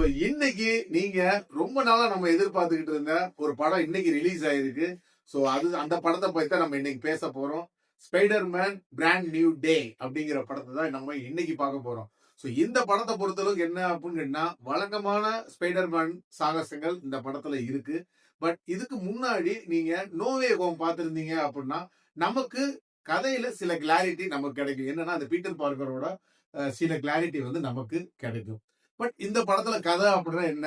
இன்னைக்கு நீங்க ரொம்ப நாளா நம்ம எதிர்பார்த்துக்கிட்டு இருந்த ஒரு படம் இன்னைக்கு ரிலீஸ் ஆயிருக்கு. அந்த படத்தை பத்தி தான் நம்ம இன்னைக்கு பேச போறோம். ஸ்பைடர்மேன் பிராண்ட் நியூ டே அப்படிங்கிற படத்தை தான் நம்ம இன்னைக்கு பார்க்க போறோம். இந்த படத்தை பொறுத்தளவுக்கு என்ன அப்படின்னு கேட்டா, வழக்கமான ஸ்பைடர்மேன் சாகசங்கள் இந்த படத்துல இருக்கு. பட் இதுக்கு முன்னாடி நீங்க நோ வே ஹோம் பார்த்திருந்தீங்க அப்படின்னா, நமக்கு கதையில சில கிளாரிட்டி நமக்கு கிடைக்கும். என்னன்னா, அந்த பீட்டர் பார்க்கரோட சில கிளாரிட்டி வந்து நமக்கு கிடைக்கும். பட் இந்த படத்துல கதை அப்படின்னா என்ன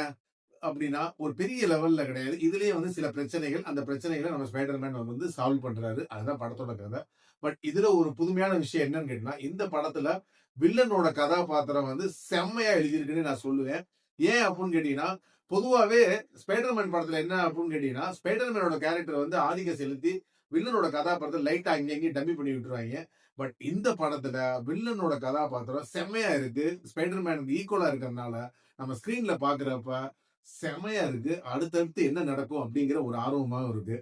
அப்படின்னா, ஒரு பெரிய லெவல்ல கிடையாது. இதுலயே வந்து சில பிரச்சனைகள், அந்த பிரச்சனைகளை நம்ம ஸ்பைடர்மேன் வந்து சால்வ் பண்றாரு. அதுதான் படத்தோட கதை. பட் இதுல ஒரு புதுமையான விஷயம் என்னன்னு கேட்டீங்கன்னா, இந்த படத்துல வில்லனோட கதாபாத்திரம் வந்து செம்மையா எழுதியிருக்குன்னு நான் சொல்லுவேன். ஏன் அப்படின்னு கேட்டீங்கன்னா, பொதுவாவே ஸ்பைடர்மேன் படத்துல என்ன அப்படின்னு கேட்டீங்கன்னா, ஸ்பைடர்மேனோட கேரக்டர் வந்து ஆதிக்கம் செலுத்தி வில்லனோட கதாபாத்திரத்தை லைட்டா அங்கேயும் டம்மி பண்ணி விட்டுருவாங்க. பட் இந்த படத்துல வில்லனோட கதாபாத்திரம் செம்மையா இருக்கு. ஸ்பைடர்மேனுக்கு ஈக்குவலா இருக்கிறதுனால நம்ம ஸ்கிரீன்ல பாக்குறப்ப செமையா இருக்கு. அடுத்தடுத்து என்ன நடக்கும் அப்படிங்கிற ஒரு ஆர்வமாவும் இருக்கு.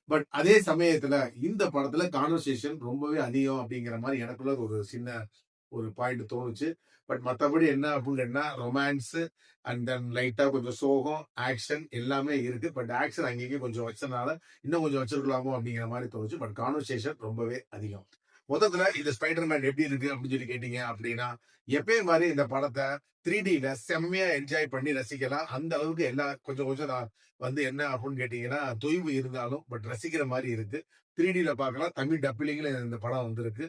பட் அதே சமயத்துல இந்த படத்துல கான்வர்சேஷன் ரொம்பவே அதிகம் அப்படிங்கிற மாதிரி எனக்குள்ள ஒரு சின்ன ஒரு பாயிண்ட் தோணுச்சு. பட் மத்தபடி என்ன அப்படின்னு கேட்டா, ரொமான்ஸ் அண்ட் தென் லைட்டா கொஞ்சம் சோகம், ஆக்ஷன் எல்லாமே இருக்கு. பட் ஆக்ஷன் அங்கேயும் கொஞ்சம் வச்சனால இன்னும் கொஞ்சம் வச்சிருக்கலாமோ அப்படிங்கிற மாதிரி தோணுச்சு. பட் கான்வர்சேஷன் ரொம்பவே அதிகம். மொத்தத்துல இந்த ஸ்பைடர்மேன் எப்படி இருக்கு அப்படின்னு சொல்லி கேட்டீங்க அப்படின்னா, எப்பயும் மாதிரி இந்த படத்தை 3Dல செம்மையா என்ஜாய் பண்ணி ரசிக்கலாம். அந்த அளவுக்கு எல்லா கொஞ்சம் கொஞ்சம் நான் வந்து என்ன அப்படின்னு கேட்டீங்கன்னா, தொய்வு இருந்தாலும் பட் ரசிக்கிற மாதிரி இருக்கு. 3Dல பார்க்கலாம். தமிழ் டப்பிலிங்ல இந்த படம் வந்திருக்கு.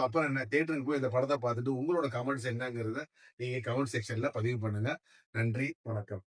அப்புறம் என்ன, தியேட்டருக்கு போய் இந்த படத்தை பார்த்துட்டு உங்களோட கமெண்ட்ஸ் என்னங்கிறத நீங்க கமெண்ட் செக்ஷன்ல பதிவு பண்ணுங்க. நன்றி, வணக்கம்.